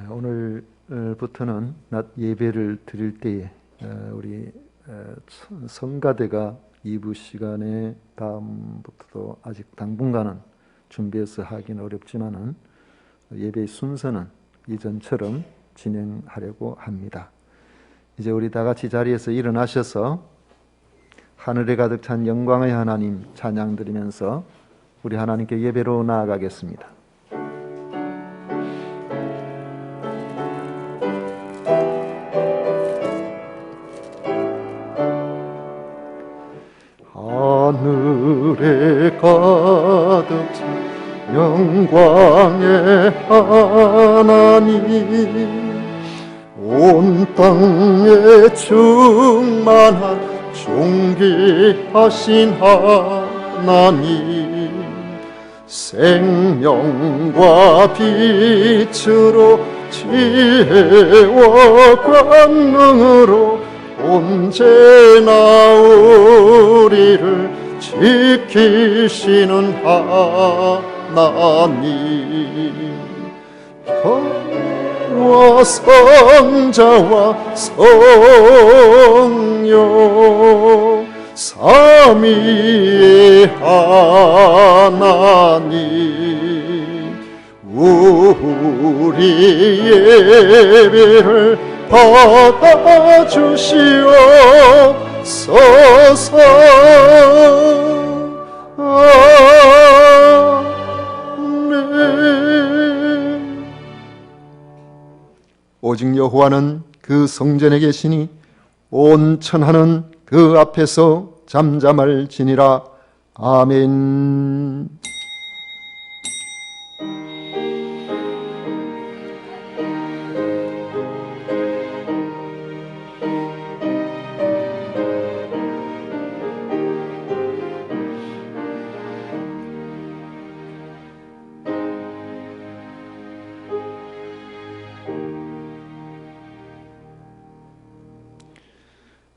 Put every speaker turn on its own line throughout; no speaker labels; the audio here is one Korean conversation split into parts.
오늘부터는 낮 예배를 드릴 때에 우리 성가대가 2부 시간에 다음부터도 아직 당분간은 준비해서 하기는 어렵지만은 예배의 순서는 이전처럼 진행하려고 합니다. 이제 우리 다 같이 자리에서 일어나셔서 하늘에 가득 찬 영광의 하나님 찬양 드리면서 우리 하나님께 예배로 나아가겠습니다. 하늘에 가득 찬 영광의 하나님, 온 땅에 충만한 존귀하신 하나님, 생명과 빛으로 지혜와 권능으로 언제나 우리를 지키시는 하나님, 와 성자와 성령 삼위의 하나님, 우리 예배를 받아주시옵소서. 아멘. 오직 여호와는 그 성전에 계시니 온 천하는 그 앞에서 잠잠할지니라. 아멘.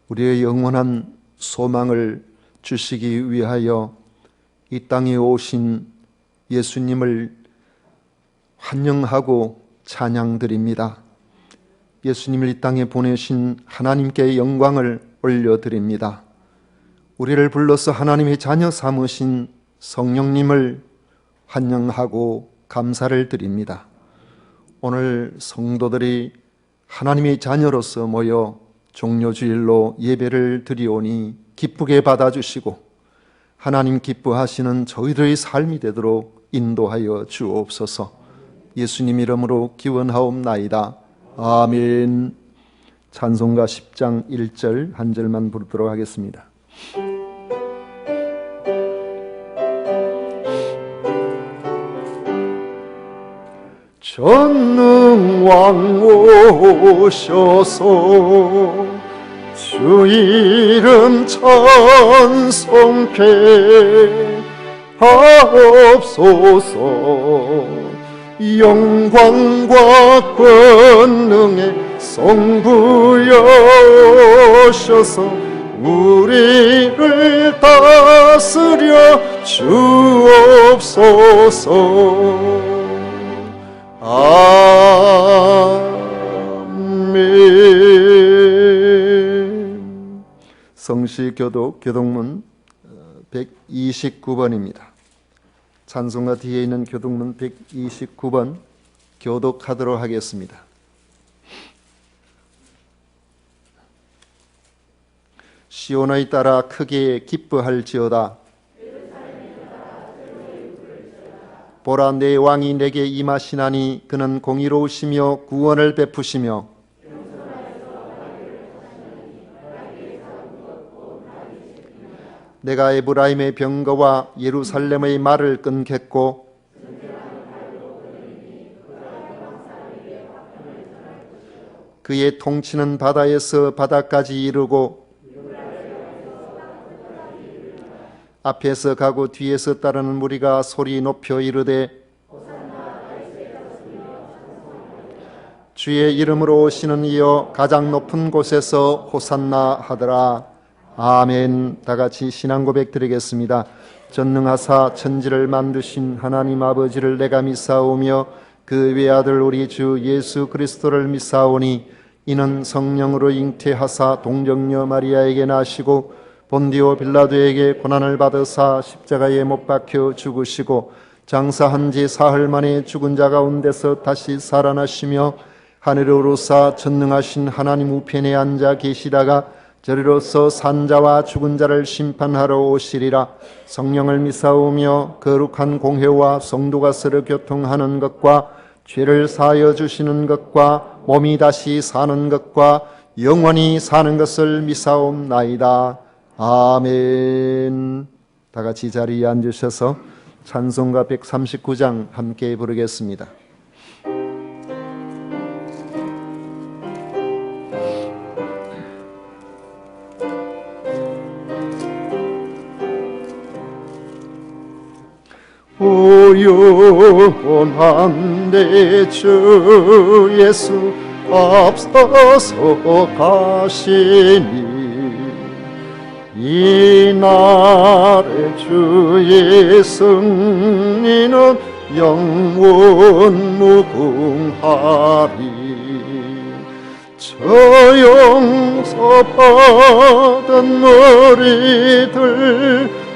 우리의 영원한 소망을 주시기 위하여 이 땅에 오신 예수님을 환영하고 찬양드립니다. 예수님을 이 땅에 보내신 하나님께 영광을 올려드립니다. 우리를 불러서 하나님의 자녀 삼으신 성령님을 환영하고 감사를 드립니다. 오늘 성도들이 하나님의 자녀로서 모여 종료주일로 예배를 드리오니 기쁘게 받아주시고 하나님 기뻐하시는 저희들의 삶이 되도록 인도하여 주옵소서. 예수님 이름으로 기원하옵나이다. 아멘. 찬송가 10장 1절 한 절만 부르도록 하겠습니다. 전능왕 오셔서 주 이름 찬송케 하옵소서. 영광과 권능의 성부여셔서 우리를 다스려 주옵소서. 아멘. 성시교독 교독문 129번입니다. 찬송가 뒤에 있는 교독문 129번 교독하도록 하겠습니다. 시온의 따라 크게 기뻐할지어다. 보라, 내 왕이 내게 임하시나니 그는 공의로우시며 구원을 베푸시며 내가 에브라임의 병거와 예루살렘의 말을 끊겠고 그의 통치는 바다에서 바다까지 이르고 앞에서 가고 뒤에서 따르는 무리가 소리 높여 이르되 주의 이름으로 오시는 이여 가장 높은 곳에서 호산나 하더라. 아멘. 다 같이 신앙 고백 드리겠습니다. 전능하사 천지를 만드신 하나님 아버지를 내가 믿사오며 그 외아들 우리 주 예수 그리스도를 믿사오니 이는 성령으로 잉태하사 동정녀 마리아에게 나시고 본디오 빌라도에게 고난을 받으사 십자가에 못 박혀 죽으시고 장사한 지 사흘 만에 죽은 자 가운데서 다시 살아나시며 하늘에 오르사 전능하신 하나님 우편에 앉아 계시다가 저리로서 산자와 죽은 자를 심판하러 오시리라. 성령을 믿사오며 거룩한 공회와 성도가 서로 교통하는 것과 죄를 사하여 주시는 것과 몸이 다시 사는 것과 영원히 사는 것을 믿사옵나이다. 아멘. 다 같이 자리에 앉으셔서 찬송가 139장 함께 부르겠습니다. 오용한 내 주 예수 앞서서 가시니 이날의 주의 승리는 영원 무궁하리. 저 용서받은 무리들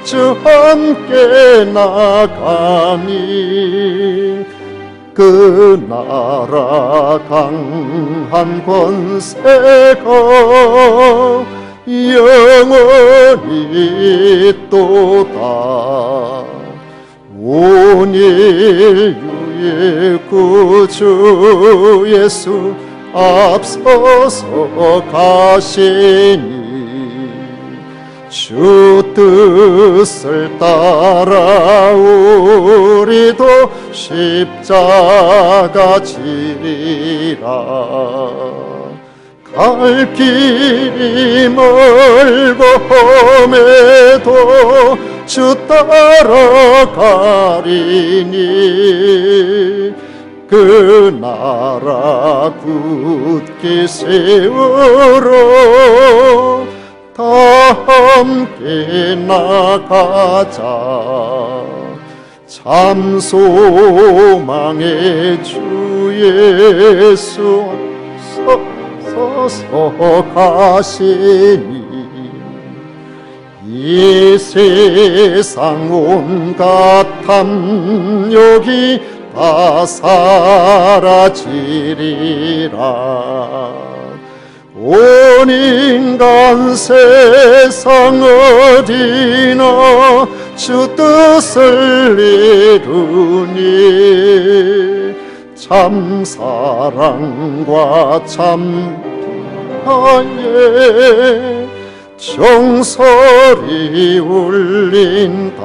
주 함께 나가니 그 나라 강한 권세가 영원히 있도다. 온 인류의 구주 예수 앞서서 가시니 주 뜻을 따라 우리도 십자가 지리라. 갈 길이 멀고 험해도 주 따라가리니 그 나라 굳게 세우러 다 함께 나가자. 참 소망의 주 예수 서서 가시니 이 세상 온갖 탐욕이 다 사라지리라. 온 인간 세상 어디나 주 뜻을 이루니 참 사랑과 참 평화에 정설이 울린다.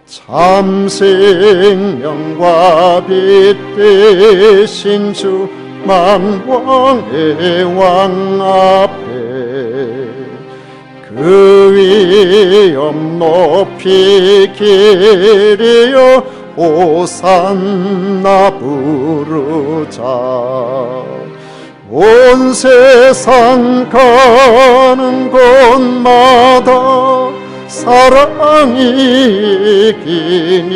참 생명과 빛 되신 주 만왕의 왕 앞에 그 위엄 높이 기리어 호산나 부르자. 온 세상 가는 곳마다 사랑이 이기니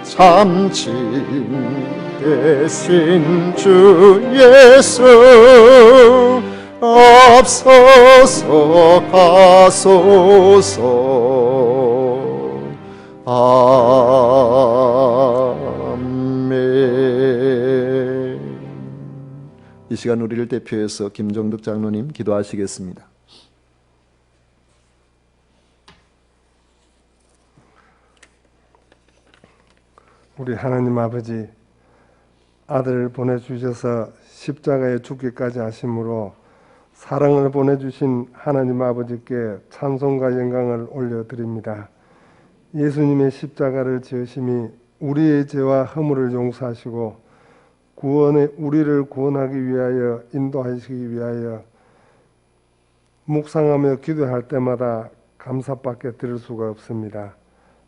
참 진 대신 주 예수 앞서서 가소서. 아멘. 이 시간 우리를 대표해서 김종덕 장로님 기도하시겠습니다.
우리 하나님 아버지, 아들을 보내주셔서 십자가에 죽기까지 하심으로 사랑을 보내주신 하나님 아버지께 찬송과 영광을 올려드립니다. 예수님의 십자가를 지으심이 우리의 죄와 허물을 용서하시고 우리를 구원하기 위하여 인도하시기 위하여 묵상하며 기도할 때마다 감사밖에 드릴 수가 없습니다.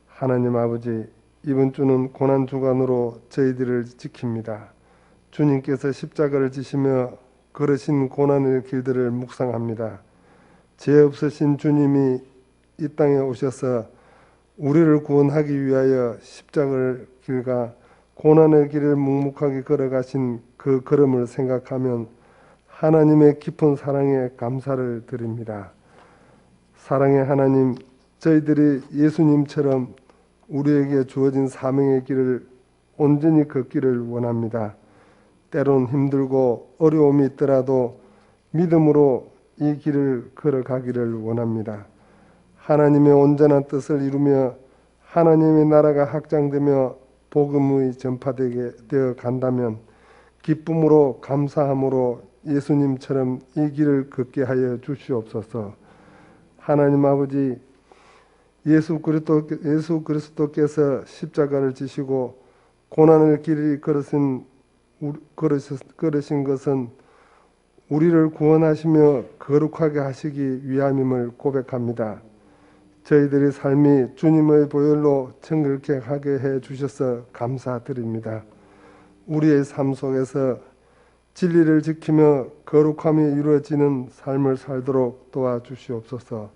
하나님 아버지, 이번 주는 고난주간으로 저희들을 지킵니다. 주님께서 십자가를 지시며 걸으신 고난의 길들을 묵상합니다. 죄 없으신 주님이 이 땅에 오셔서 우리를 구원하기 위하여 십자가를 길가 고난의 길을 묵묵하게 걸어가신 그 걸음을 생각하면 하나님의 깊은 사랑에 감사를 드립니다. 사랑의 하나님, 저희들이 예수님처럼 우리에게 주어진 사명의 길을 온전히 걷기를 원합니다. 때론 힘들고 어려움이 있더라도 믿음으로 이 길을 걸어가기를 원합니다. 하나님의 온전한 뜻을 이루며 하나님의 나라가 확장되며 복음의 전파되게 되어 간다면 기쁨으로 감사함으로 예수님처럼 이 길을 걷게 하여 주시옵소서. 하나님 아버지, 예수 그리스도께서 십자가를 지시고 고난의 길을 걸으신 것은 우리를 구원하시며 거룩하게 하시기 위함임을 고백합니다. 저희들의 삶이 주님의 보혈로 정결케 하게 해 주셔서 감사드립니다. 우리의 삶 속에서 진리를 지키며 거룩함이 이루어지는 삶을 살도록 도와주시옵소서.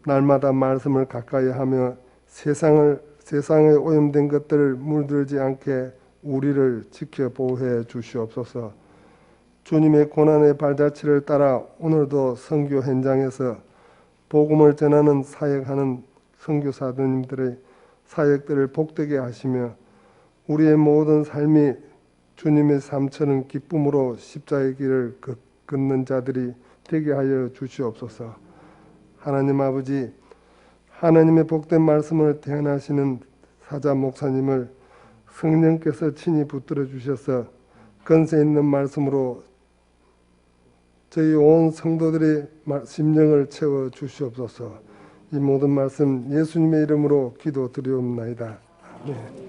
날마다 말씀을 가까이 하며 세상에 오염된 것들을 물들지 않게 우리를 지켜 보호해 주시옵소서. 주님의 고난의 발자취를 따라 오늘도 선교 현장에서 복음을 전하는 사역하는 선교사님들의 사역들을 복되게 하시며 우리의 모든 삶이 주님의 삶처럼 기쁨으로 십자가의 길을 걷는 자들이 되게 하여 주시옵소서. 하나님 아버지, 하나님의 복된 말씀을 대언하시는 사자 목사님을 성령께서 친히 붙들어 주셔서 건세 있는 말씀으로 저희 온 성도들의 심령을 채워 주시옵소서. 이 모든 말씀 예수님의 이름으로 기도드리옵나이다. 아멘.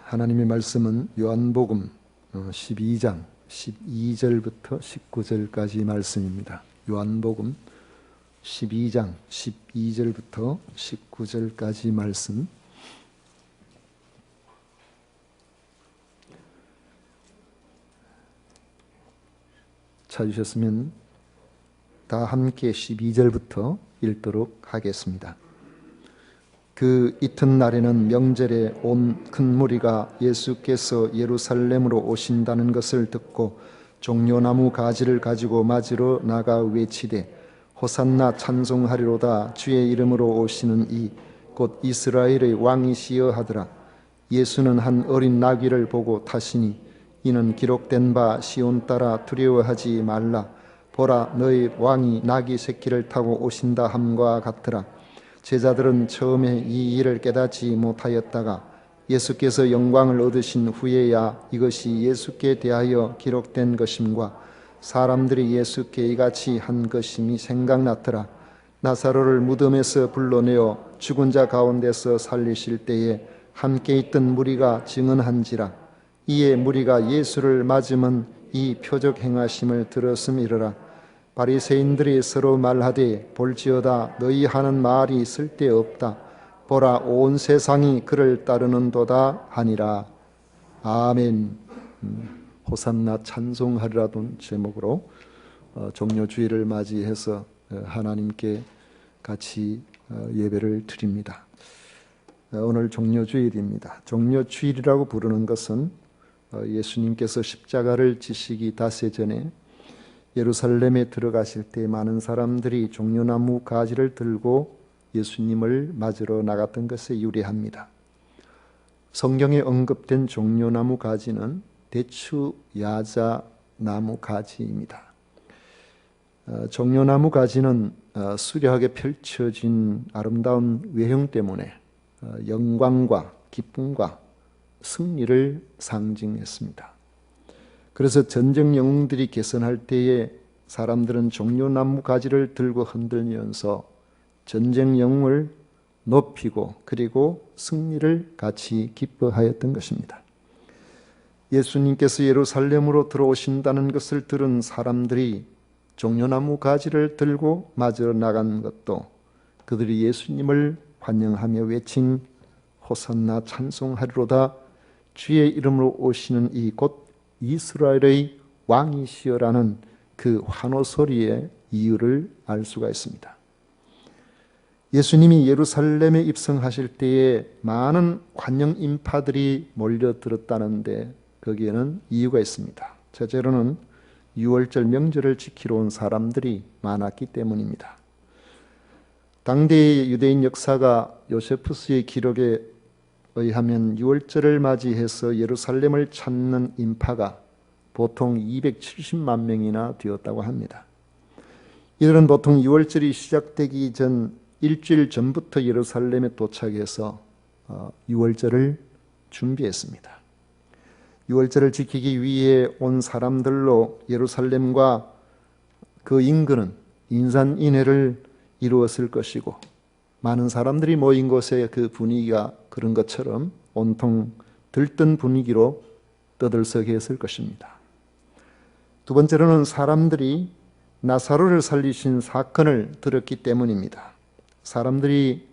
하나님의 말씀은 요한복음 12장 12절부터 19절까지 말씀입니다. 요한복음 12장 12절부터 19절까지 말씀. 찾으셨으면 다 함께 12절부터 읽도록 하겠습니다. 그 이튿날에는 명절에 온 큰 무리가 예수께서 예루살렘으로 오신다는 것을 듣고 종려나무 가지를 가지고 맞으러 나가 외치되 호산나 찬송하리로다. 주의 이름으로 오시는 이 곧 이스라엘의 왕이시여 하더라. 예수는 한 어린 나귀를 보고 타시니 이는 기록된 바 시온 따라 두려워하지 말라. 보라, 너희 왕이 나귀 새끼를 타고 오신다 함과 같더라. 제자들은 처음에 이 일을 깨닫지 못하였다가 예수께서 영광을 얻으신 후에야 이것이 예수께 대하여 기록된 것임과 사람들이 예수께 이같이 한 것임이 생각났더라. 나사로를 무덤에서 불러내어 죽은 자 가운데서 살리실 때에 함께 있던 무리가 증언한지라. 이에 무리가 예수를 맞으면 이 표적 행하심을 들었음이러라. 바리새인들이 서로 말하되 볼지어다 너희 하는 말이 쓸데없다. 보라, 온 세상이 그를 따르는도다 하니라. 아멘. 호산나 찬송하리라던 제목으로 종료주일을 맞이해서 하나님께 같이 예배를 드립니다. 오늘 종료주일입니다. 종료주일이라고 부르는 것은 예수님께서 십자가를 지시기 닷새 전에 예루살렘에 들어가실 때 많은 사람들이 종려나무 가지를 들고 예수님을 맞으러 나갔던 것에 유래합니다. 성경에 언급된 종려나무 가지는 대추 야자나무 가지입니다. 종려나무 가지는 수려하게 펼쳐진 아름다운 외형 때문에 영광과 기쁨과 승리를 상징했습니다. 그래서 전쟁 영웅들이 개선할 때에 사람들은 종려나무 가지를 들고 흔들면서 전쟁 영웅을 높이고 그리고 승리를 같이 기뻐하였던 것입니다. 예수님께서 예루살렘으로 들어오신다는 것을 들은 사람들이 종려나무 가지를 들고 맞으러 나간 것도 그들이 예수님을 환영하며 외친 호산나 찬송하리로다, 주의 이름으로 오시는 이 곧 이스라엘의 왕이시여라는 그 환호 소리의 이유를 알 수가 있습니다. 예수님이 예루살렘에 입성하실 때에 많은 환영 인파들이 몰려들었다는데 거기에는 이유가 있습니다. 첫째로는 유월절 명절을 지키러 온 사람들이 많았기 때문입니다. 당대의 유대인 역사가 요세푸스의 기록에 의하면 유월절을 맞이해서 예루살렘을 찾는 인파가 보통 270만 명이나 되었다고 합니다. 이들은 보통 유월절이 시작되기 전 일주일 전부터 예루살렘에 도착해서 유월절을 준비했습니다. 유월절을 지키기 위해 온 사람들로 예루살렘과 그 인근은 인산인해를 이루었을 것이고 많은 사람들이 모인 곳에 그 분위기가 그런 것처럼 온통 들뜬 분위기로 떠들썩해 했을 것입니다. 두 번째로는 사람들이 나사로를 살리신 사건을 들었기 때문입니다. 사람들이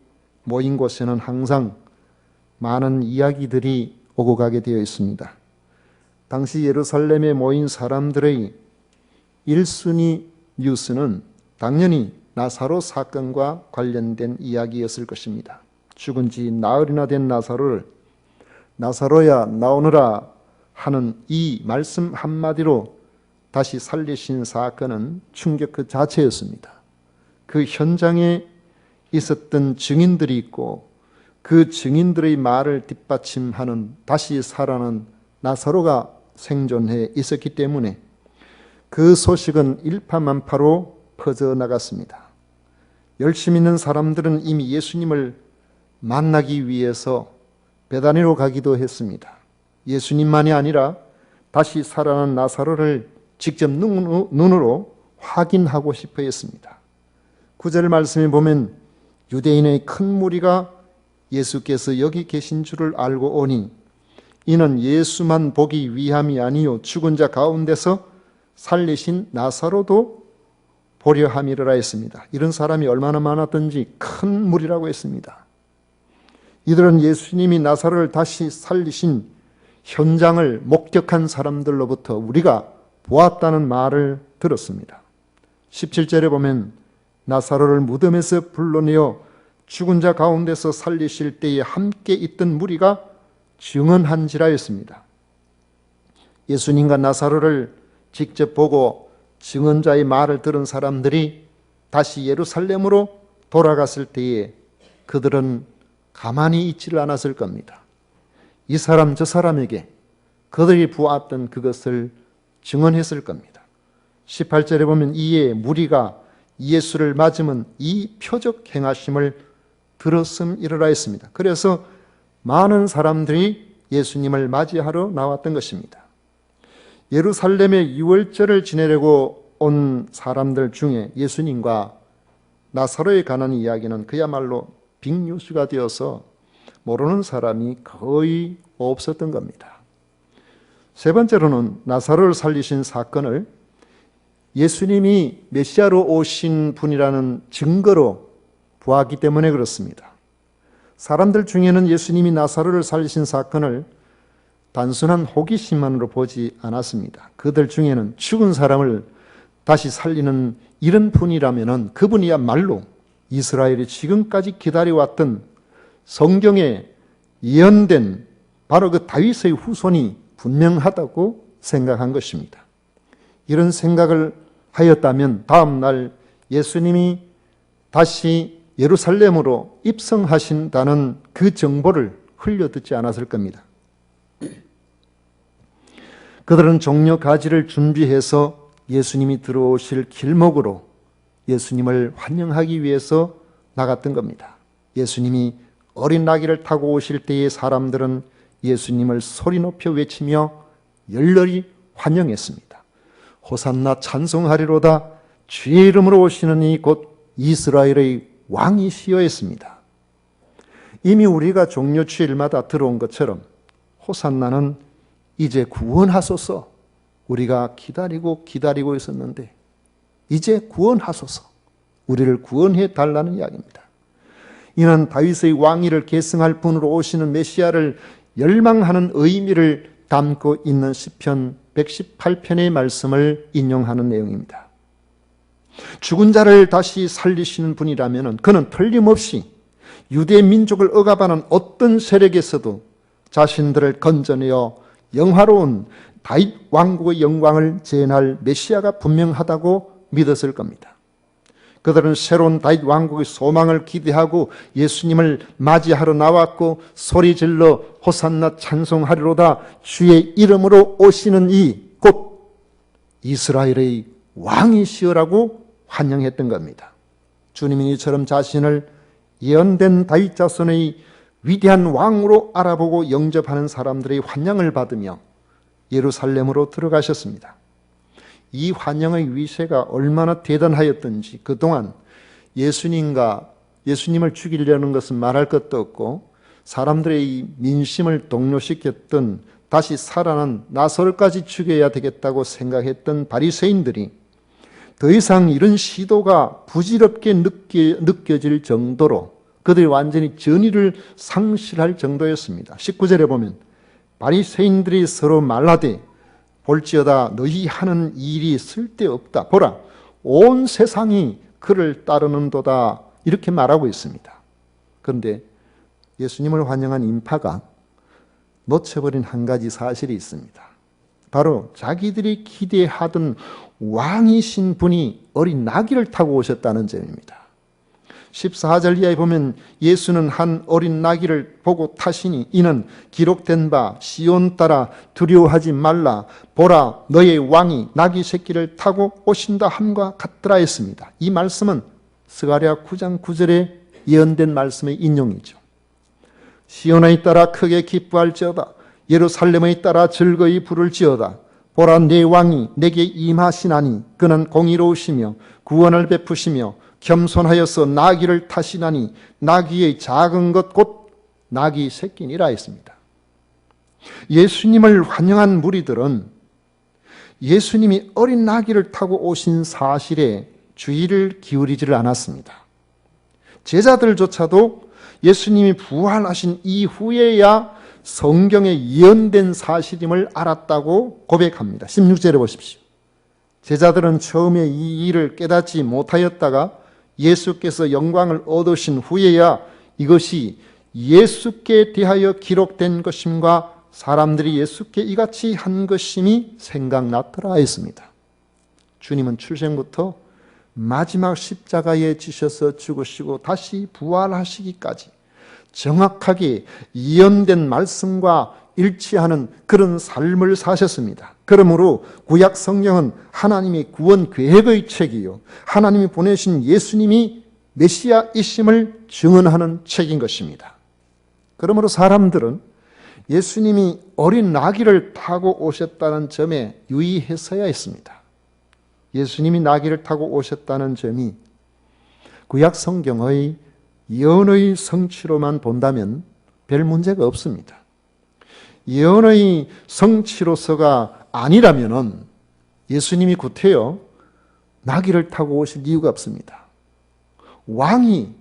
모인 곳에는 항상 많은 이야기들이 오고 가게 되어 있습니다. 당시 예루살렘에 모인 사람들의 1순위 뉴스는 당연히 나사로 사건과 관련된 이야기였을 것입니다. 죽은 지 나흘이나 된 나사로를 나사로야 나오너라 하는 이 말씀 한마디로 다시 살리신 사건은 충격 그 자체였습니다. 그 현장에 있었던 증인들이 있고 그 증인들의 말을 뒷받침하는 다시 살아난 나사로가 생존해 있었기 때문에 그 소식은 일파만파로 퍼져나갔습니다. 열심히 있는 사람들은 이미 예수님을 만나기 위해서 베다니로 가기도 했습니다. 예수님만이 아니라 다시 살아난 나사로를 직접 눈으로 확인하고 싶어 했습니다. 9절 말씀에 보면 유대인의 큰 무리가 예수께서 여기 계신 줄을 알고 오니 이는 예수만 보기 위함이 아니요 죽은 자 가운데서 살리신 나사로도 보려 함이라 했습니다. 이런 사람이 얼마나 많았던지 큰 무리라고 했습니다. 이들은 예수님이 나사로를 다시 살리신 현장을 목격한 사람들로부터 우리가 보았다는 말을 들었습니다. 17절에 보면 나사로를 무덤에서 불러내어 죽은 자 가운데서 살리실 때에 함께 있던 무리가 증언한지라 했습니다. 예수님과 나사로를 직접 보고 증언자의 말을 들은 사람들이 다시 예루살렘으로 돌아갔을 때에 그들은 가만히 있지를 않았을 겁니다. 이 사람 저 사람에게 그들이 보았던 그것을 증언했을 겁니다. 18절에 보면 이에 무리가 예수를 맞으면 이 표적 행하심을 들었음이라 했습니다. 그래서 많은 사람들이 예수님을 맞이하러 나왔던 것입니다. 예루살렘에 유월절을 지내려고 온 사람들 중에 예수님과 나사로에 관한 이야기는 그야말로 빅뉴스가 되어서 모르는 사람이 거의 없었던 겁니다. 세 번째로는 나사로를 살리신 사건을 예수님이 메시아로 오신 분이라는 증거로 보았기 때문에 그렇습니다. 사람들 중에는 예수님이 나사로를 살리신 사건을 단순한 호기심만으로 보지 않았습니다. 그들 중에는 죽은 사람을 다시 살리는 이런 분이라면 그분이야말로 이스라엘이 지금까지 기다려왔던 성경에 예언된 바로 그 다윗의 후손이 분명하다고 생각한 것입니다. 이런 생각을 하였다면 다음 날 예수님이 다시 예루살렘으로 입성하신다는 그 정보를 흘려듣지 않았을 겁니다. 그들은 종려 가지를 준비해서 예수님이 들어오실 길목으로 예수님을 환영하기 위해서 나갔던 겁니다. 예수님이 어린 나귀를 타고 오실 때에 사람들은 예수님을 소리 높여 외치며 열렬히 환영했습니다. 호산나 찬송하리로다. 주의 이름으로 오시는 이 곧 이스라엘의 왕이시여 했습니다. 이미 우리가 종료주일마다 들어온 것처럼 호산나는 이제 구원하소서, 우리가 기다리고 있었는데 이제 구원하소서, 우리를 구원해 달라는 이야기입니다. 이는 다윗의 왕위를 계승할 분으로 오시는 메시아를 열망하는 의미를 담고 있는 시편 118편의 말씀을 인용하는 내용입니다. 죽은 자를 다시 살리시는 분이라면 그는 틀림없이 유대 민족을 억압하는 어떤 세력에서도 자신들을 건져내어 영화로운 다윗 왕국의 영광을 재현할 메시아가 분명하다고 믿었을 겁니다. 그들은 새로운 다윗 왕국의 소망을 기대하고 예수님을 맞이하러 나왔고 소리질러 호산나 찬송하리로다. 주의 이름으로 오시는 이 곧 이스라엘의 왕이시여라고 환영했던 겁니다. 주님이 이처럼 자신을 예언된 다윗 자손의 위대한 왕으로 알아보고 영접하는 사람들의 환영을 받으며 예루살렘으로 들어가셨습니다. 이 환영의 위세가 얼마나 대단하였던지 그동안 예수님을 죽이려는 것은 말할 것도 없고 사람들의 민심을 동요시켰던 다시 살아난 나사로까지 죽여야 되겠다고 생각했던 바리새인들이 더 이상 이런 시도가 부질없게 느껴질 정도로 그들이 완전히 전의를 상실할 정도였습니다. 19절에 보면 바리새인들이 서로 말하되 볼지어다 너희 하는 일이 쓸데없다. 보라 온 세상이 그를 따르는도다. 이렇게 말하고 있습니다. 그런데 예수님을 환영한 인파가 놓쳐버린 한 가지 사실이 있습니다. 바로 자기들이 기대하던 왕이신 분이 어린 나귀를 타고 오셨다는 점입니다. 14절 이하에 보면 예수는 한 어린 나귀를 보고 타시니 이는 기록된 바 시온 따라 두려워하지 말라 보라 너의 왕이 나귀 새끼를 타고 오신다 함과 같더라 했습니다. 이 말씀은 스가랴 9장 9절에 예언된 말씀의 인용이죠. 시온에 따라 크게 기뻐할지어다 예루살렘에 따라 즐거이 부를지어다 보라 내 왕이 내게 임하시나니 그는 공의로우시며 구원을 베푸시며 겸손하여서 나귀를 타시나니 나귀의 작은 것 곧 나귀 새끼니라 했습니다. 예수님을 환영한 무리들은 예수님이 어린 나귀를 타고 오신 사실에 주의를 기울이지를 않았습니다. 제자들조차도 예수님이 부활하신 이후에야 성경에 예언된 사실임을 알았다고 고백합니다. 16절에 보십시오. 제자들은 처음에 이 일을 깨닫지 못하였다가 예수께서 영광을 얻으신 후에야 이것이 예수께 대하여 기록된 것임과 사람들이 예수께 이같이 한 것임이 생각났더라 했습니다. 주님은 출생부터 마지막 십자가에 지셔서 죽으시고 다시 부활하시기까지 정확하게 예언된 말씀과 일치하는 그런 삶을 사셨습니다. 그러므로 구약 성경은 하나님의 구원 계획의 책이요 하나님이 보내신 예수님이 메시아이심을 증언하는 책인 것입니다. 그러므로 사람들은 예수님이 어린 나귀를 타고 오셨다는 점에 유의했어야 했습니다. 예수님이 나귀를 타고 오셨다는 점이 구약 성경의 예언의 성취로만 본다면 별 문제가 없습니다. 예언의 성취로서가 아니라면 예수님이 구태여 나귀를 타고 오실 이유가 없습니다. 왕이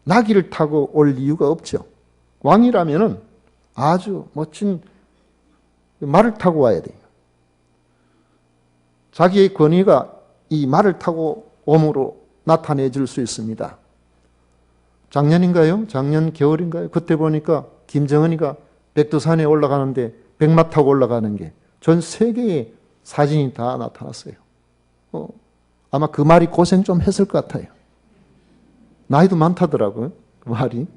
나귀를 타고 올 이유가 없죠. 왕이라면 아주 멋진 말을 타고 와야 돼요. 자기의 권위가 이 말을 타고 옴으로 나타내 줄 수 있습니다. 작년인가요? 작년 겨울인가요? 그때 보니까 김정은이가 백두산에 올라가는데 백마 타고 올라가는 게 전 세계의 사진이 다 나타났어요. 아마 그 말이 고생 좀 했을 것 같아요. 나이도 많다더라고요. 그 말이.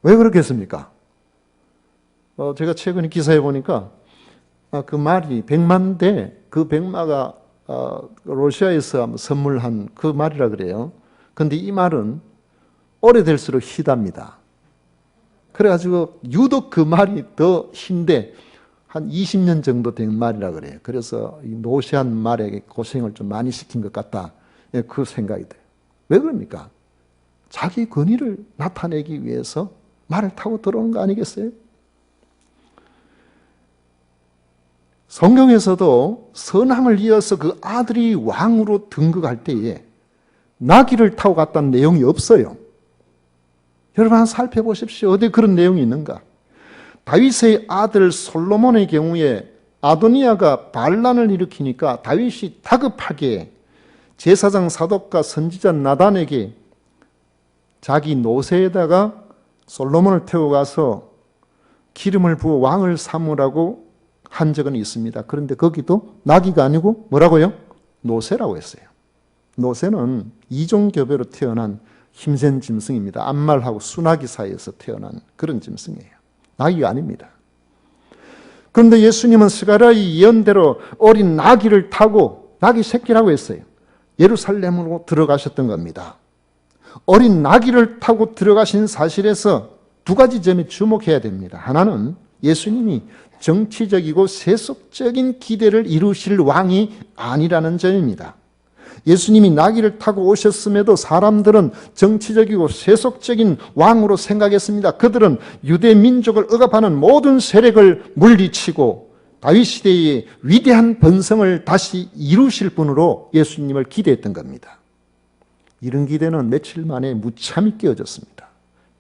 왜 그렇겠습니까? 제가 최근에 기사에 보니까 그 말이 백마인데 그 백마가 러시아에서 선물한 그 말이라 그래요. 근데 이 말은 오래될수록 희답니다. 그래가지고 유독 그 말이 더 힘데 한 20년 정도 된 말이라 그래요. 그래서 이 노쇠한 말에게 고생을 좀 많이 시킨 것 같다. 예, 그 생각이 돼요. 왜 그럽니까? 자기 권위를 나타내기 위해서 말을 타고 들어오는 거 아니겠어요? 성경에서도 선왕을 이어서 그 아들이 왕으로 등극할 때에 나귀를 타고 갔다는 내용이 없어요. 여러분 한번 살펴보십시오. 어디 그런 내용이 있는가? 다윗의 아들 솔로몬의 경우에 아도니아가 반란을 일으키니까 다윗이 다급하게 제사장 사독과 선지자 나단에게 자기 노새에다가 솔로몬을 태워 가서 기름을 부어 왕을 삼으라고 한 적은 있습니다. 그런데 거기도 나귀가 아니고 뭐라고요? 노새라고 했어요. 노새는 이종교배로 태어난 힘센 짐승입니다. 암말하고 순하기 사이에서 태어난 그런 짐승이에요. 나귀가 아닙니다. 그런데 예수님은 스가랴의 예언대로 어린 나귀를 타고 나귀 새끼라고 했어요. 예루살렘으로 들어가셨던 겁니다. 어린 나귀를 타고 들어가신 사실에서 두 가지 점에 주목해야 됩니다. 하나는 예수님이 정치적이고 세속적인 기대를 이루실 왕이 아니라는 점입니다. 예수님이 나귀를 타고 오셨음에도 사람들은 정치적이고 세속적인 왕으로 생각했습니다. 그들은 유대 민족을 억압하는 모든 세력을 물리치고 다윗 시대의 위대한 번성을 다시 이루실 분으로 예수님을 기대했던 겁니다. 이런 기대는 며칠 만에 무참히 깨어졌습니다.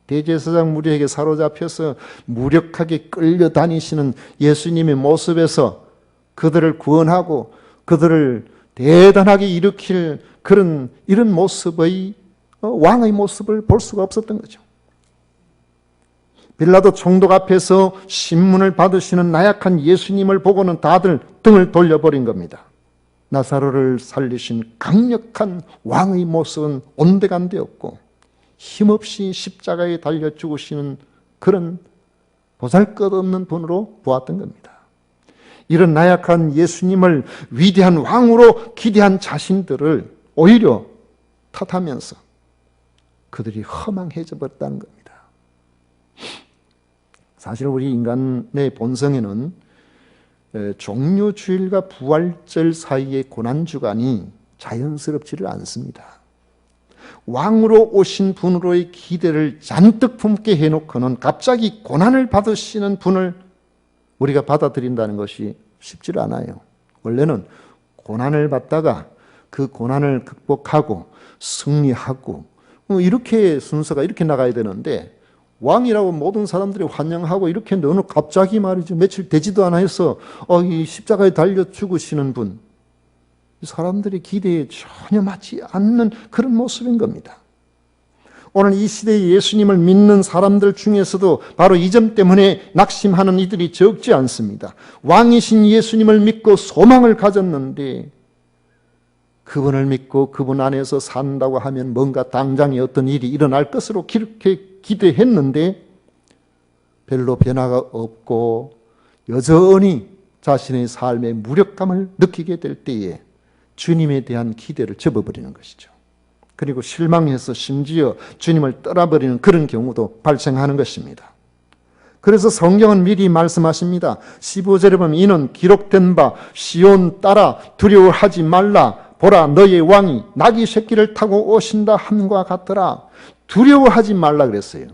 대제사장 무리에게 사로잡혀서 무력하게 끌려다니시는 예수님의 모습에서 그들을 구원하고 그들을 대단하게 일으킬 이런 모습의 왕의 모습을 볼 수가 없었던 거죠. 빌라도 총독 앞에서 신문을 받으시는 나약한 예수님을 보고는 다들 등을 돌려버린 겁니다. 나사로를 살리신 강력한 왕의 모습은 온데간데없고 힘없이 십자가에 달려 죽으시는 그런 보잘것없는 분으로 보았던 겁니다. 이런 나약한 예수님을 위대한 왕으로 기대한 자신들을 오히려 탓하면서 그들이 허망해져 버렸다는 겁니다. 사실 우리 인간의 본성에는 종료주일과 부활절 사이의 고난주간이 자연스럽지를 않습니다. 왕으로 오신 분으로의 기대를 잔뜩 품게 해놓고는 갑자기 고난을 받으시는 분을 우리가 받아들인다는 것이 쉽지 않아요. 원래는 고난을 받다가 그 고난을 극복하고 승리하고 이렇게 순서가 이렇게 나가야 되는데 왕이라고 모든 사람들이 환영하고 이렇게 했는데 어느 갑자기 말이죠. 며칠 되지도 않아 해서 이 십자가에 달려 죽으시는 분, 사람들이 기대에 전혀 맞지 않는 그런 모습인 겁니다. 오늘 이 시대에 예수님을 믿는 사람들 중에서도 바로 이 점 때문에 낙심하는 이들이 적지 않습니다. 왕이신 예수님을 믿고 소망을 가졌는데 그분을 믿고 그분 안에서 산다고 하면 뭔가 당장에 어떤 일이 일어날 것으로 그렇게 기대했는데 별로 변화가 없고 여전히 자신의 삶의 무력감을 느끼게 될 때에 주님에 대한 기대를 접어버리는 것이죠. 그리고 실망해서 심지어 주님을 떠나버리는 그런 경우도 발생하는 것입니다. 그래서 성경은 미리 말씀하십니다. 15절에 보면 이는 기록된 바 시온 딸아 두려워하지 말라. 보라 너의 왕이 나귀 새끼를 타고 오신다 함과 같더라. 두려워하지 말라 그랬어요.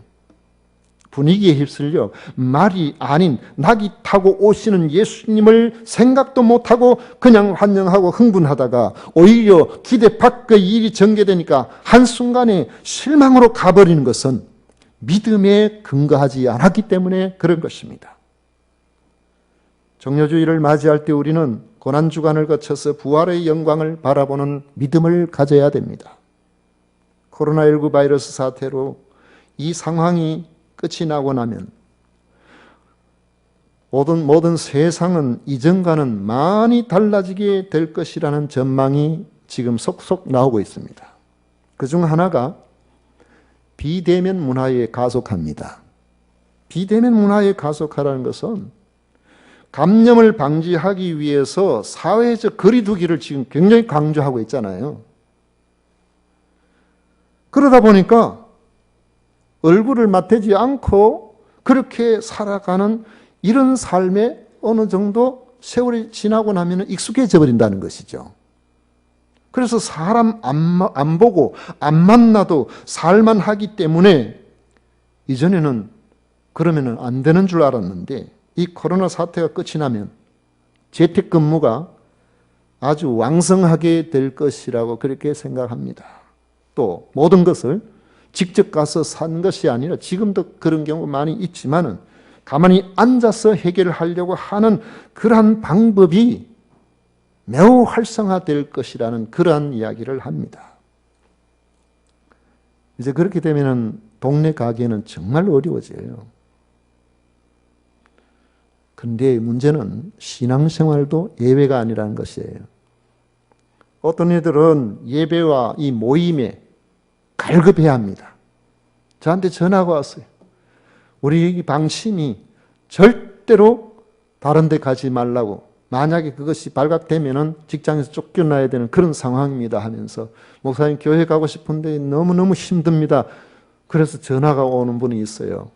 분위기에 휩쓸려 말이 아닌 나귀 타고 오시는 예수님을 생각도 못하고 그냥 환영하고 흥분하다가 오히려 기대 밖의 일이 전개되니까 한순간에 실망으로 가버리는 것은 믿음에 근거하지 않았기 때문에 그런 것입니다. 종료주의를 맞이할 때 우리는 고난주간을 거쳐서 부활의 영광을 바라보는 믿음을 가져야 됩니다. 코로나19 바이러스 사태로 이 상황이 끝이 나고 나면 모든 세상은 이전과는 많이 달라지게 될 것이라는 전망이 지금 속속 나오고 있습니다. 그중 하나가 비대면 문화에 가속합니다. 비대면 문화에 가속하라는 것은 감염을 방지하기 위해서 사회적 거리두기를 지금 굉장히 강조하고 있잖아요. 그러다 보니까 얼굴을 맞대지 않고 그렇게 살아가는 이런 삶에 어느 정도 세월이 지나고 나면 익숙해져 버린다는 것이죠. 그래서 사람 안 보고 안 만나도 살만 하기 때문에 이전에는 그러면 안 되는 줄 알았는데 이 코로나 사태가 끝이 나면 재택근무가 아주 왕성하게 될 것이라고 그렇게 생각합니다. 또 모든 것을 직접 가서 산 것이 아니라 지금도 그런 경우 많이 있지만은 가만히 앉아서 해결하려고 하는 그러한 방법이 매우 활성화될 것이라는 그러한 이야기를 합니다. 이제 그렇게 되면은 동네 가게는 정말 어려워져요. 그런데 문제는 신앙생활도 예외가 아니라는 것이에요. 어떤 이들은 예배와 이 모임에 갈급해야 합니다. 저한테 전화가 왔어요. 우리 방침이 절대로 다른 데 가지 말라고. 만약에 그것이 발각되면은 직장에서 쫓겨나야 되는 그런 상황입니다 하면서 목사님 교회 가고 싶은데 너무너무 힘듭니다. 그래서 전화가 오는 분이 있어요.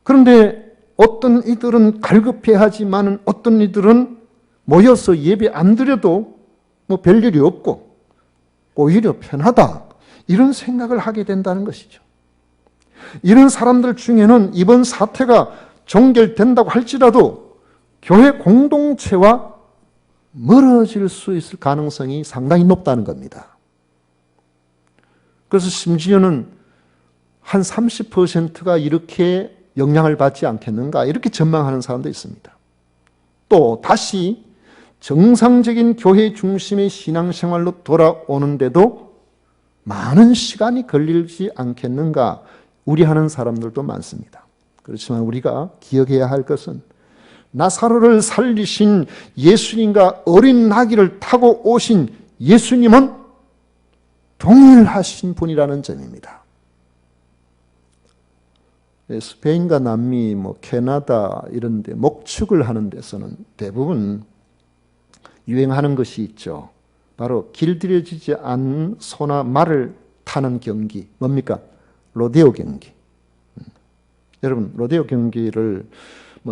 그런데 어떤 이들은 갈급해하지만은 어떤 이들은 모여서 예배 안 드려도 뭐 별일이 없고 오히려 편하다. 이런 생각을 하게 된다는 것이죠. 이런 사람들 중에는 이번 사태가 종결된다고 할지라도 교회 공동체와 멀어질 수 있을 가능성이 상당히 높다는 겁니다. 그래서 심지어는 한 30%가 이렇게 영향을 받지 않겠는가 이렇게 전망하는 사람도 있습니다. 또 다시 정상적인 교회 중심의 신앙생활로 돌아오는데도 많은 시간이 걸리지 않겠는가 우려하는 사람들도 많습니다. 그렇지만 우리가 기억해야 할 것은 나사로를 살리신 예수님과 어린 나귀를 타고 오신 예수님은 동일하신 분이라는 점입니다. 스페인과 남미, 캐나다 이런 데 목축을 하는 데서는 대부분 유행하는 것이 있죠. 바로 길들여지지 않은 소나 말을 타는 경기. 뭡니까? 로데오 경기. 여러분, 로데오 경기를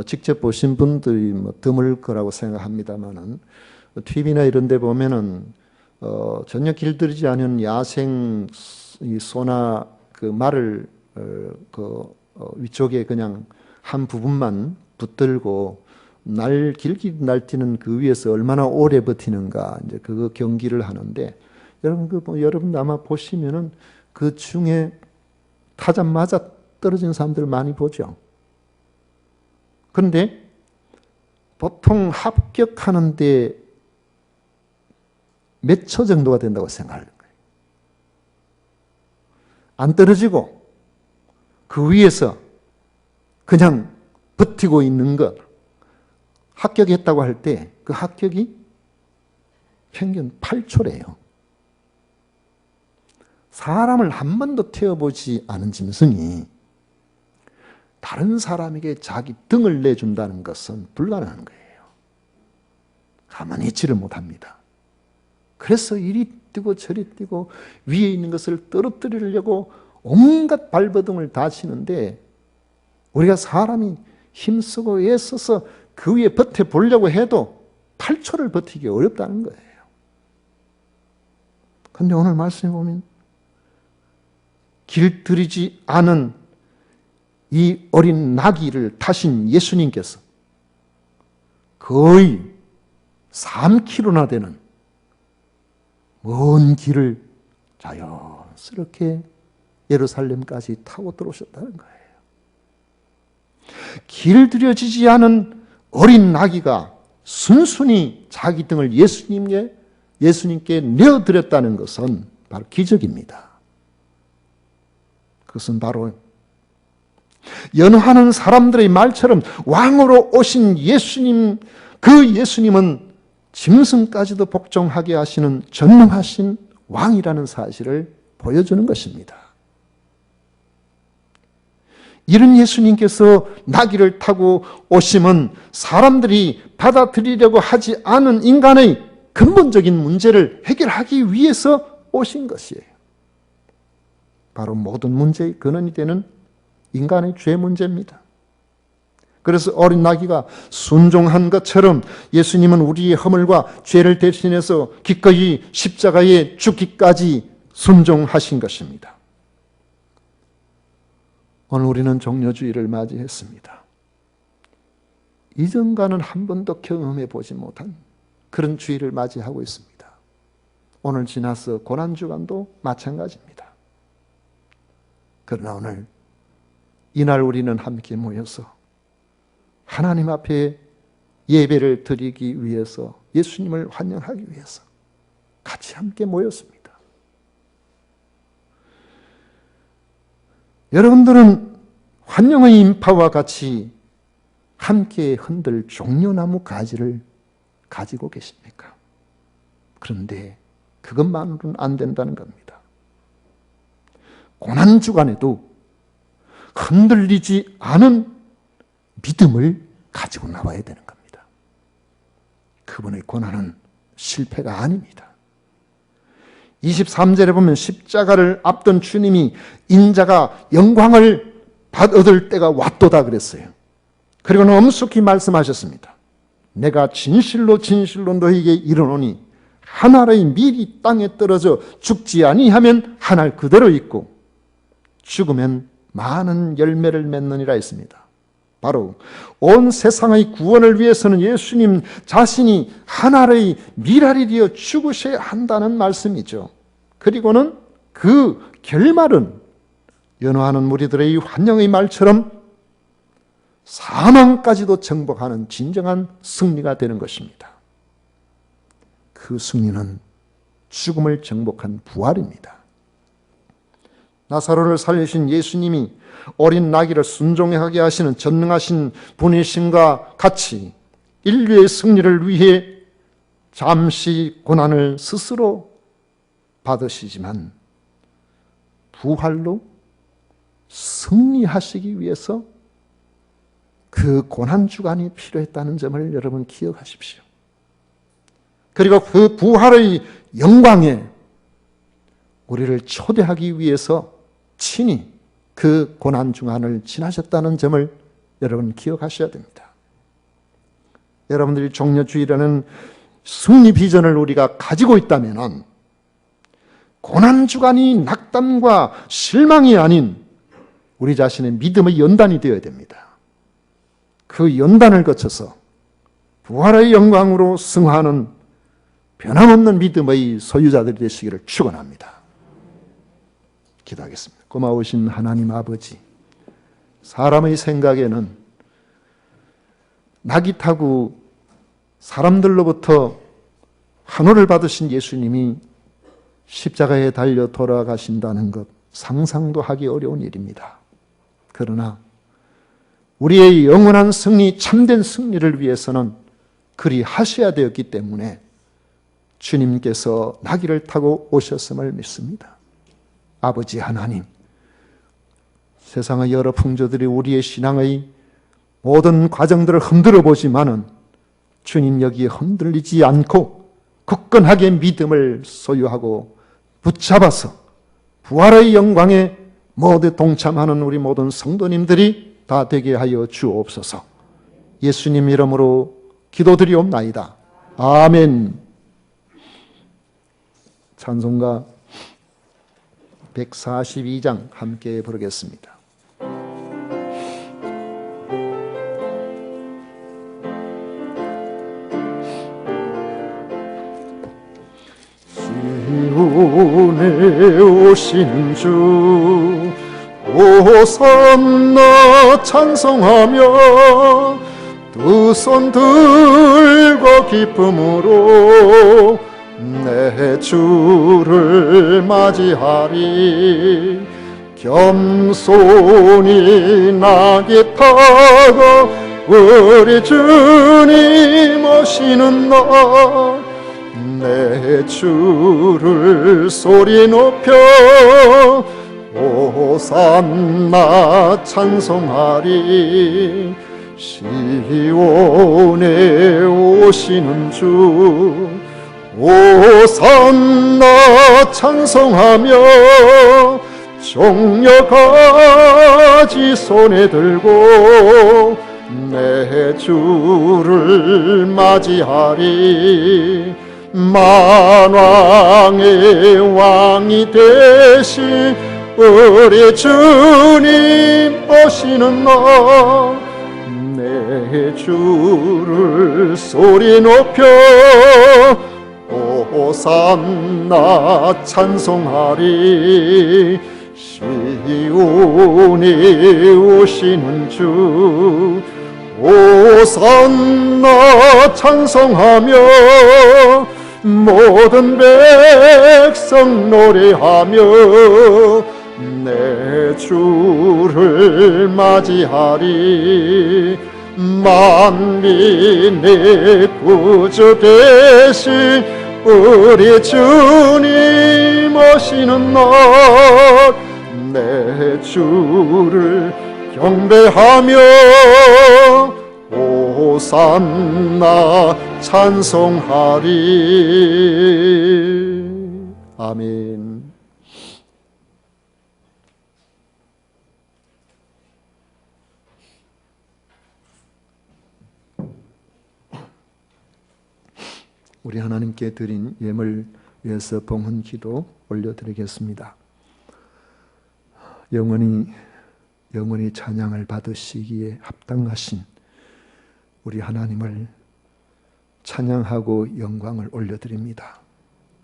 직접 보신 분들이 드물 거라고 생각합니다만은 TV나 이런 데 보면은 전혀 길들이지 않은 야생 이 소나 그 말을 위쪽에 그냥 한 부분만 붙들고 길게 날뛰는 그 위에서 얼마나 오래 버티는가 이제 그 경기를 하는데 여러분 아마 보시면은 그 중에 타자마자 떨어진 사람들 많이 보죠. 그런데 보통 합격하는데 몇 초 정도가 된다고 생각하는 거예요. 안 떨어지고 그 위에서 그냥 버티고 있는 것. 합격했다고 할 때 그 합격이 평균 8초래요. 사람을 한 번도 태워보지 않은 짐승이 다른 사람에게 자기 등을 내준다는 것은 불가능한 거예요. 가만히 있지를 못합니다. 그래서 이리 뛰고 저리 뛰고 위에 있는 것을 떨어뜨리려고 온갖 발버둥을 다 치는데 우리가 사람이 힘쓰고 애써서 그 위에 버텨보려고 해도 8초를 버티기 어렵다는 거예요. 그런데 오늘 말씀에 보면 길들이지 않은 이 어린 나귀를 타신 예수님께서 거의 3km나 되는 먼 길을 자연스럽게 예루살렘까지 타고 들어오셨다는 거예요. 길들여지지 않은 어린 나귀가 순순히 자기 등을 예수님께 내어드렸다는 것은 바로 기적입니다. 그것은 바로 연호하는 사람들의 말처럼 왕으로 오신 예수님, 그 예수님은 짐승까지도 복종하게 하시는 전능하신 왕이라는 사실을 보여주는 것입니다. 이런 예수님께서 나귀를 타고 오심은 사람들이 받아들이려고 하지 않은 인간의 근본적인 문제를 해결하기 위해서 오신 것이에요. 바로 모든 문제의 근원이 되는 인간의 죄 문제입니다. 그래서 어린 나귀가 순종한 것처럼 예수님은 우리의 허물과 죄를 대신해서 기꺼이 십자가에 죽기까지 순종하신 것입니다. 오늘 우리는 종려주의를 맞이했습니다. 이전과는 한 번도 경험해 보지 못한 그런 주의를 맞이하고 있습니다. 오늘 지나서 고난주간도 마찬가지입니다. 그러나 오늘 이날 우리는 함께 모여서 하나님 앞에 예배를 드리기 위해서, 예수님을 환영하기 위해서 같이 함께 모였습니다. 여러분들은 환영의 인파와 같이 함께 흔들 종려나무 가지를 가지고 계십니까? 그런데 그것만으로는 안 된다는 겁니다. 고난주간에도 흔들리지 않은 믿음을 가지고 나와야 되는 겁니다. 그분의 고난은 실패가 아닙니다. 23절에 보면 십자가를 앞둔 주님이 인자가 영광을 얻을 때가 왔도다 그랬어요. 그리고는 엄숙히 말씀하셨습니다. 내가 진실로 진실로 너희에게 이르노니 한 알의 밀이 땅에 떨어져 죽지 아니하면 한 알 그대로 있고 죽으면 많은 열매를 맺느니라 했습니다. 바로 온 세상의 구원을 위해서는 예수님 자신이 한 알의 밀알이 되어 죽으셔야 한다는 말씀이죠. 그리고는 그 결말은 연호하는 무리들의 환영의 말처럼 사망까지도 정복하는 진정한 승리가 되는 것입니다. 그 승리는 죽음을 정복한 부활입니다. 나사로를 살리신 예수님이 어린 나귀를 순종하게 하시는 전능하신 분이심과 같이 인류의 승리를 위해 잠시 고난을 스스로 받으시지만 부활로 승리하시기 위해서 그 고난주간이 필요했다는 점을 여러분 기억하십시오. 그리고 그 부활의 영광에 우리를 초대하기 위해서 친히 그 고난주간을 지나셨다는 점을 여러분 기억하셔야 됩니다. 여러분들이 종려주의라는 승리 비전을 우리가 가지고 있다면 고난주간이 낙담과 실망이 아닌 우리 자신의 믿음의 연단이 되어야 됩니다. 그 연단을 거쳐서 부활의 영광으로 승화하는 변함없는 믿음의 소유자들이 되시기를 축원합니다. 기도하겠습니다. 고마우신 하나님 아버지, 사람의 생각에는 낙이 타고 사람들로부터 환호를 받으신 예수님이 십자가에 달려 돌아가신다는 것 상상도 하기 어려운 일입니다. 그러나 우리의 영원한 승리, 참된 승리를 위해서는 그리 하셔야 되었기 때문에 주님께서 나귀를 타고 오셨음을 믿습니다. 아버지 하나님, 세상의 여러 풍조들이 우리의 신앙의 모든 과정들을 흔들어 보지만은 주님 여기에 흔들리지 않고 굳건하게 믿음을 소유하고 붙잡아서 부활의 영광에 모두 동참하는 우리 모든 성도님들이 다 되게 하여 주옵소서. 예수님 이름으로 기도드리옵나이다. 아멘. 찬송가 142장 함께 부르겠습니다. 시온에 오시는 주 호산나 찬송하며 두 손 들고 기쁨으로 내 주를 맞이하리. 겸손히 나귀 타고 우리 주님 오시는 날 내 주를 소리 높여 호산나 찬송하리. 시온에 오시는 주 호산나 찬송하며 종려가지 손에 들고 내 주를 맞이하리. 만왕의 왕이 되신 우리 주님 오시는 날 내 주를 소리 높여 호산나 찬송하리. 시온에 오시는 주 호산나 찬송하며 모든 백성 노래하며 내 주를 맞이하리. 만민의 구주 되신 우리 주님 오시는 날 내 주를 경배하며 호산나 찬송하리. 아멘. 우리 하나님께 드린 예물 위해서 봉헌 기도 올려드리겠습니다. 영원히 찬양을 받으시기에 합당하신 우리 하나님을 찬양하고 영광을 올려드립니다.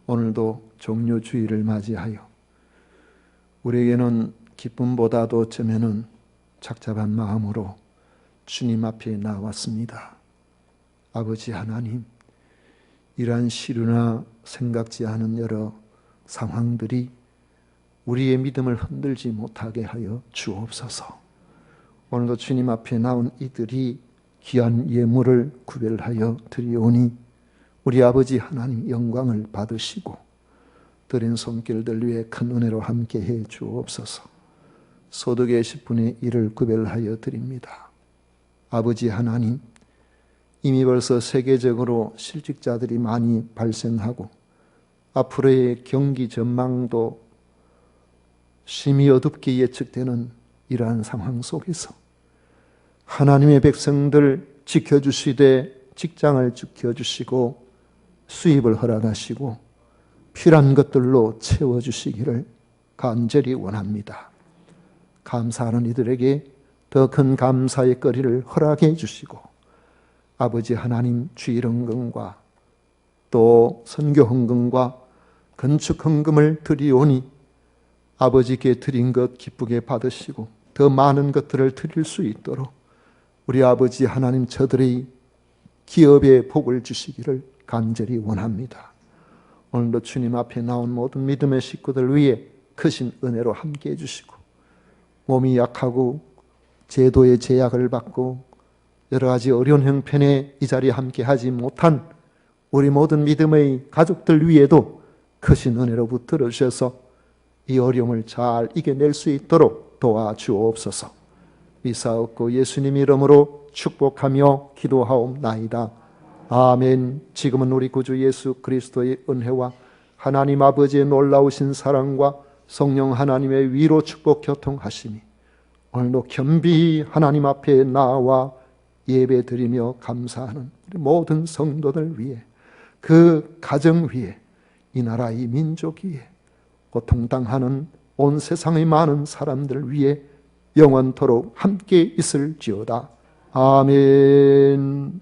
오늘도 종료주일을 맞이하여 우리에게는 기쁨보다도 처음에는 착잡한 마음으로 주님 앞에 나왔습니다. 아버지 하나님, 이러한 시류나 생각지 않은 여러 상황들이 우리의 믿음을 흔들지 못하게 하여 주옵소서. 오늘도 주님 앞에 나온 이들이 귀한 예물을 구별하여 드리오니 우리 아버지 하나님 영광을 받으시고 드린 손길들 위해 큰 은혜로 함께해 주옵소서. 소득의 10분의 1을 구별하여 드립니다. 아버지 하나님, 이미 벌써 세계적으로 실직자들이 많이 발생하고 앞으로의 경기 전망도 심히 어둡게 예측되는 이러한 상황 속에서 하나님의 백성들 지켜주시되 직장을 지켜주시고 수입을 허락하시고 필요한 것들로 채워주시기를 간절히 원합니다. 감사하는 이들에게 더 큰 감사의 거리를 허락해 주시고 아버지 하나님 주일 헌금과 또 선교 헌금과 건축 헌금을 드리오니 아버지께 드린 것 기쁘게 받으시고 더 많은 것들을 드릴 수 있도록 우리 아버지 하나님 저들의 기업에 복을 주시기를 간절히 원합니다. 오늘도 주님 앞에 나온 모든 믿음의 식구들 위해 크신 은혜로 함께해 주시고 몸이 약하고 제도의 제약을 받고 여러 가지 어려운 형편에 이 자리에 함께하지 못한 우리 모든 믿음의 가족들 위에도 크신 은혜로 붙들어 주셔서 이 어려움을 잘 이겨낼 수 있도록 도와주옵소서. 미사옵고 예수님 이름으로 축복하며 기도하옵나이다. 아멘. 지금은 우리 구주 예수 그리스도의 은혜와 하나님 아버지의 놀라우신 사랑과 성령 하나님의 위로 축복 교통하시니 오늘도 겸비히 하나님 앞에 나와 예배드리며 감사하는 우리 모든 성도들 위해 그 가정 위에 이 나라 이 민족 위에 고통당하는 온 세상의 많은 사람들 위해 영원토록 함께 있을지어다. 아멘.